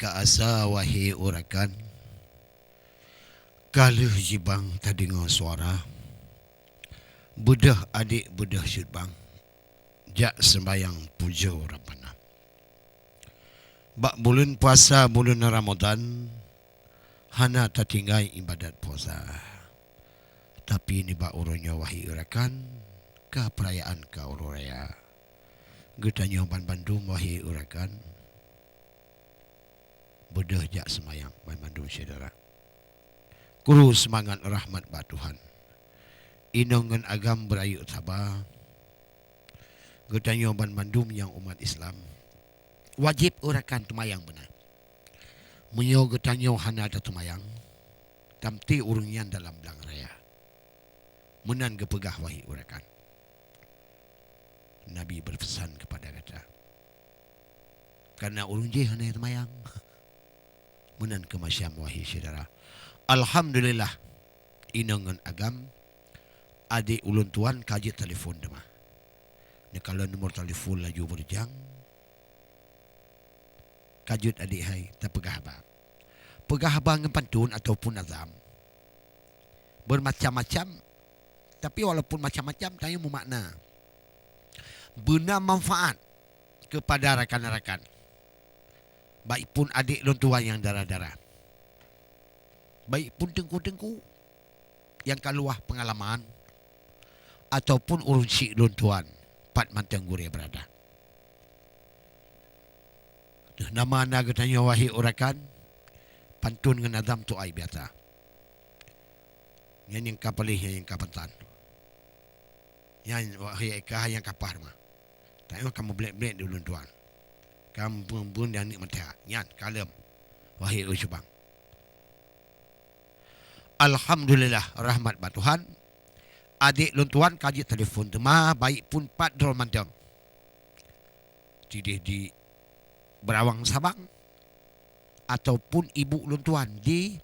Kaasa wahai urakan, kalau jibang tak dengar suara, bedah adik bedah syutbang, jak sembayang puja Rabbana. Bak bulan puasa bulan Ramadan, hana tak tinggal ibadat puasa. Tapi ni bak urunya wahai urakan, ke perayaan ke uru raya. Getanya ban Bandung wahai urakan, bedah jak semayang ban Bandung saudara. Kuru semangat rahmat ba Tuhan. Inongan agam berayu tabah. Getanya ban Bandung yang umat Islam. Wajib urakan tumayang benar. Menyo getanya hana ada tumayang. Tamti urungian dalam belang raya. Menan gepegah wahai urakan. Nabi berpesan kepada kata, karena urung je hana tumayang. Menan ke masyam wahai saudara. Alhamdulillah inongan agam adik ulun tuan kaji telefon demah. Ni kalau nomor telefon laju berjang, kajut adik hai tak pegah ba. Pegah ba ngepantun ataupun azam. Bermacam-macam, tapi walaupun macam-macam tanya mu makna. Benar manfaat kepada rakan-rakan. Baik pun adik ulun tuan yang darah-darah. Baik pun tengku-tengku yang kaluah pengalaman ataupun urun syik ulun tuan pat mantang gure berada. Nama anda katanya wahai urakan, pantun dengan azam tu ai biasa. Yang kapalih yang kapantan. Yang wahai kah yang kapar mah. Tak kamu blek-blek ulun tuan. Kamu pun dan ni mentah. Nyan kalem wahai usubang. Alhamdulillah rahmat ba Tuhan. Adik lon tuan kaji telefon demah baik pun pat drol mandang. Tidih di Berawang Sabang ataupun ibu lon tuan di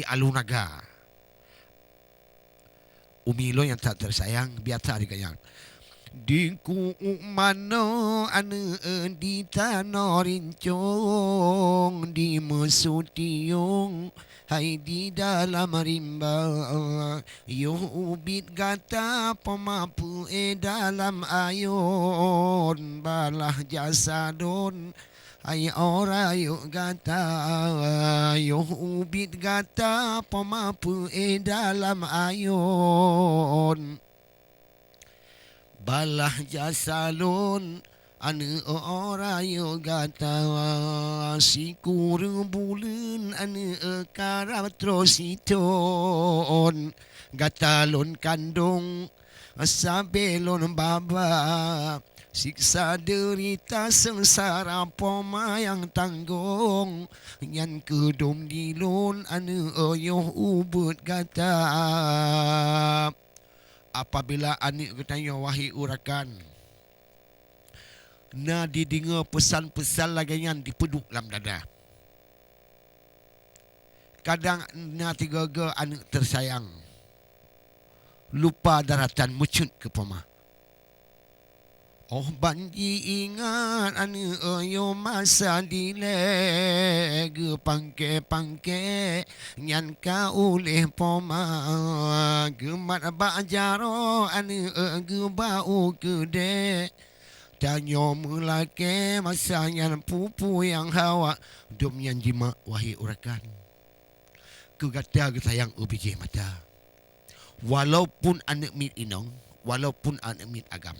Alunaga. Umi lo yang tak tersayang biasa dikayang. Dingku mano ane di tanah rincong di mesutiung hai di dalam rimba yo ubit gata pemapu dalam ayon balah jasadon hai ora yo gata yo ubit gata pemapu dalam ayon balah jasalun ane ora yo gata sikur bulan ane karab trositon gatalon kandung sabelon baba siksa derita sengsara poma yang tanggung nyan kedom dilon ane yo ubut gata. Apabila anik katanya wahai urakan, na didengar pesan-pesan lagian dipeduk dalam dada. Kadang na tiga anak tersayang lupa daratan mecut ke pema. Oh banji ingat ane yo masa dile pangke nyan ka oleh poma gemat bajaro ane bau gede tanyo mulake masanya pupu yang hawa dom yang jima wahai urakan kegata sayang ubiji mata walaupun anak mit inong walaupun anak mit agam.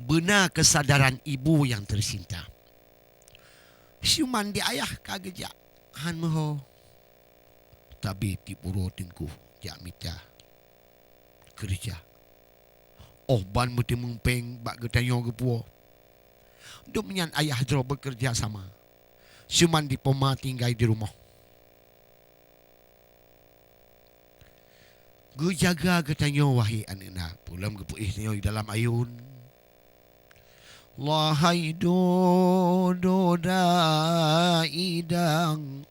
Benar kesadaran ibu yang tercinta. Siuman di ayah kagejak han moho. Tapi tipuro tinku jak mita kerja. Oh ban mesti mempeng bak getanyo gepuo. Domnyan ayah dro bekerja sama. Siuman di poma tinggal di rumah. Gu jaga getanyo wahai anakna. Pulam gepuih tanyo dalam ayun. Wahai doda idang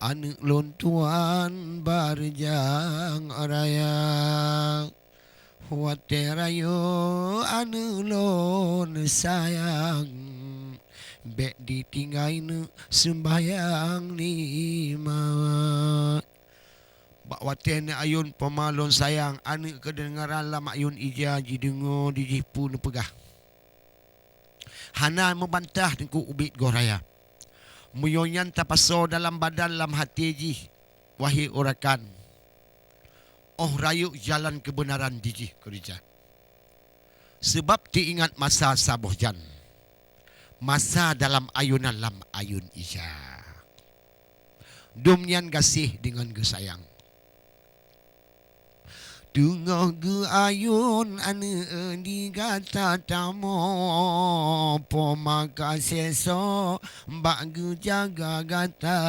anak lon tuan barjang raya waterayo anak lon sayang Bek ditinggai ne sembayang lima. Bak waten ayun pemalon sayang. Anak kedengaran lam ayun ija ji dengar di jipu ne pegah. Hana membantah tengku ubit goraya. Muyonyan tapaso dalam badan lam hati ji. Wahai orakan. Oh rayu jalan kebenaran di ji kerja. Sebab diingat masa saboh jan. Masa dalam ayunan lam ayun ija. Dumnyan gasih dengan gesayang. Tengah ge ayun ane digata tamo pomaka seso mbak ge jaga gata.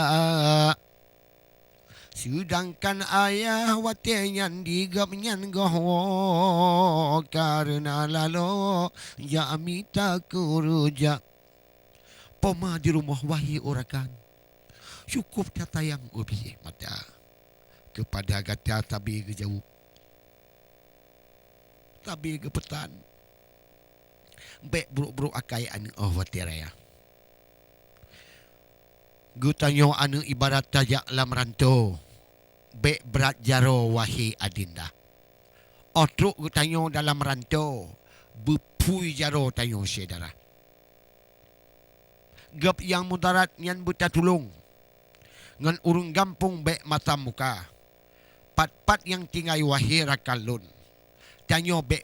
Sedangkan ayah watenyan digapnyan gohwo karena lalo jamita kuruja. Poma di rumah wahai orakan. Cukup kata yang ubi mata kepada gata tabi ke jauh. Tabi ke petan. Baik buruk-buruk akai anu watiraya. Gutanyo anu ibarat tajak lam ranto. Baik berat jaro wahai adinda. Otruk gutanyo dalam ranto. Bepui jaro tanyo saudara. Gap yang mudarat nyan buta tulung. Ngan urung gampung baik mata muka. Pat-pat yang tinggal wahai rakalun. Tanyo bek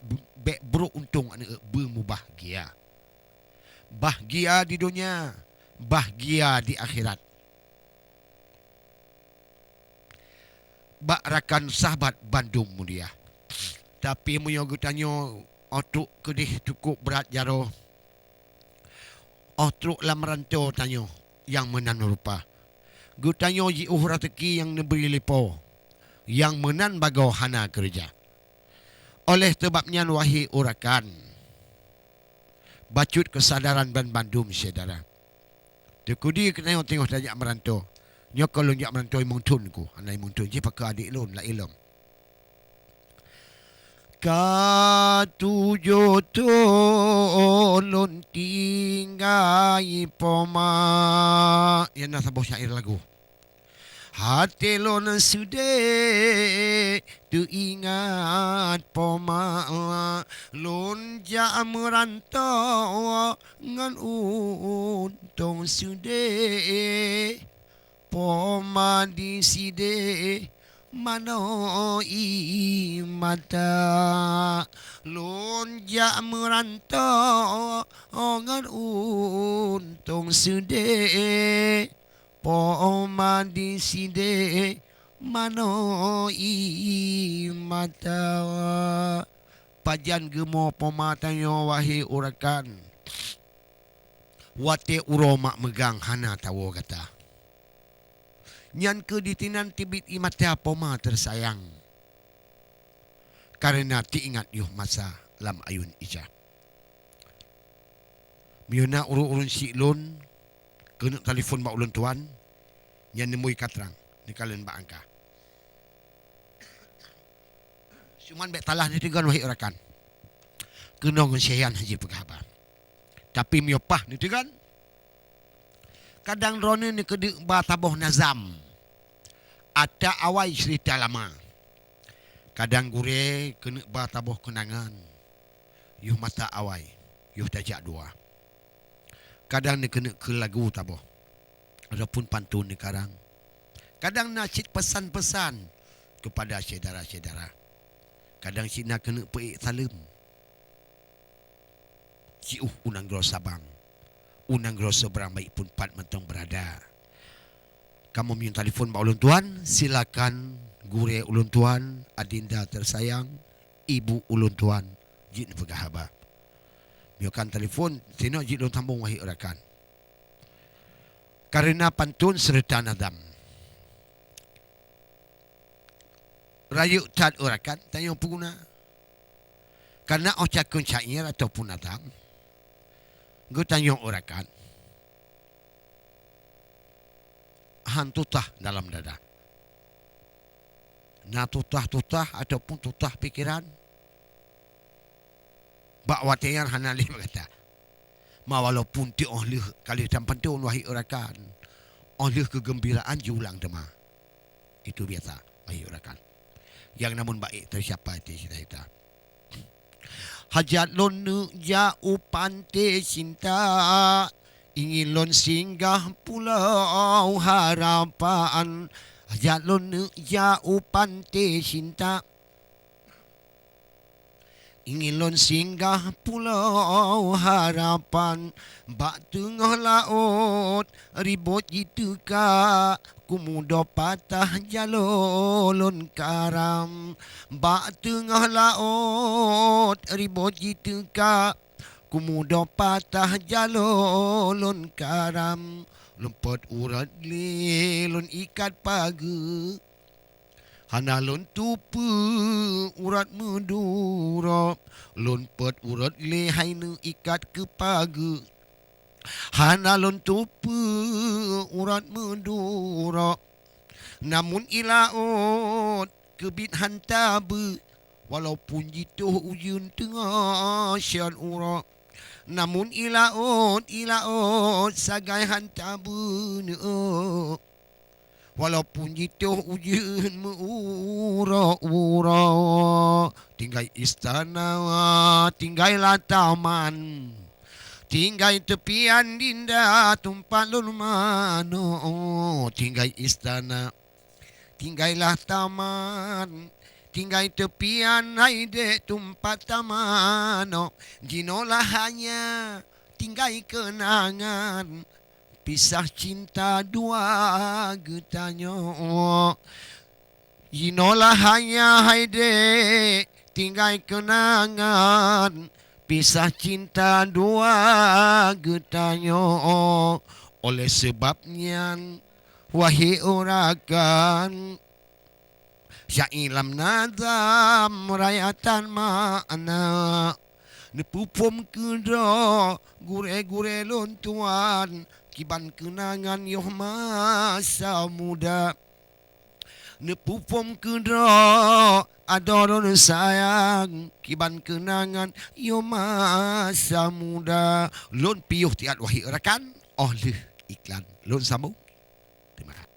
buruk untung bermubahagia. Bahagia di dunia, bahagia di akhirat. Bak rakan sahabat Bandung mulia. Tapi muyogu tanyo otuk kedih cukup berat jaro. Otuk lam rantau tanyo yang menan rupa. Gutanyo ji rateki yang neberi lipo. Yang menan bagau hana kerja. Oleh sebabnya wahai orakan. Bacut kesadaran dan Bandung saudara. Tekudi kena tengok tajak merantau. Nyo kalau jak merantau imong tun ku. Anai imong tun je pakai adik lon la ilom. Katujo tolon tinggai poma. Yang nak sabah syair lagu. Hati lon sudah tu ingat poma lon jam merantau ngan untung sudah poma di side mano i mata lon jam merantau ngan untung sudah poma di side mano i mata. Pajan gemo poma tanyo wahai urakan. Wate uro mak megang hana tawo kata. Nyan ke ditinan tibit i mata poma tersayang. Karena ti ingat yuh masa lam ayun ija. Miona uru-urun si lon. Kena telefon mak ulun tuan. Yang nemui katrang. Ni kalian bak angka. Cuman bek talah ni tegan wahai orakan. Kena ngesyayan haji pegahaba. Tapi miopah ni tegan. Kadang rona ni kedek bataboh nazam. Ada awai cerita lama. Kadang gure kena bataboh kenangan. Yuh mata awai. Yuh tajak dua. Kadang ni kena ke lagu taboh. Adapun pantun ni karang. Kadang nak pesan-pesan kepada saudara-saudara. Kadang si nak kena peik salam. Si unang gros Sabang. Unang gros seberang baik pun pat mentong berada. Kamu minta telefon mak ulun tuan, silakan gure ulun tuan, adinda tersayang, ibu ulun tuan, jin pegahaba. Miakan telefon, sino jin ulun tambung wahai orakan. Karena pantun serta nadam. Rayu tad orakan, tanya pengguna. Karena ocakun syair ataupun nadam. Gue tanya orakan. Hantutah dalam dada. Na tutah-tutah ataupun tutah pikiran. Bak watian hanali berkata. walaupun ti oleh kali tampan tu wahai rakan. Oleh kegembiraan julang dema. Itu biasa wahai rakan. Yang namun baik tersiapa ti kita. Hajat lon ja upante cinta, ingin lon singgah pulau harapan. Hajat lon ja upante cinta, ingin lon singgah pulau harapan. Bak tengah laut ribut gitu ka, kumudo patah jalolon karam. Bak tengah laut ribut gitu ka, kumudo patah jalolon karam. Lempet urat le lon ikat pagu, hana lon tupu urat mendura. Lon pet urat le hainu ikat ke pagu, hana lon tupu urat mendura. Namun ilaut kebit hantabe, walaupun jitu ujun tengah syan urat. Namun ilaut sagai hantabe ne, walaupun jitu ujun ura-ura. Tinggal istana, tinggallah taman, tinggal tepian dinda tumpat lun mano. Tinggal istana, tinggallah taman, tinggal tepian haide tumpat tamano. Ginolah hanya tinggal kenangan, pisah cinta dua getanyo. Ginolah hanya haide tinggal kenangan, pisah cinta dua getanyo. Oleh sebabnya wahai orakan, syailam nazam rayatan makna. Nepupum kedra gure-gure lontuan, kiban kenangan yoh masa muda. Nepupum kedra adoron sayang, kiban kenangan yoh masa muda. Lon piuh tiat wahai rakan oleh iklan. Lon sambung. Terima kasih.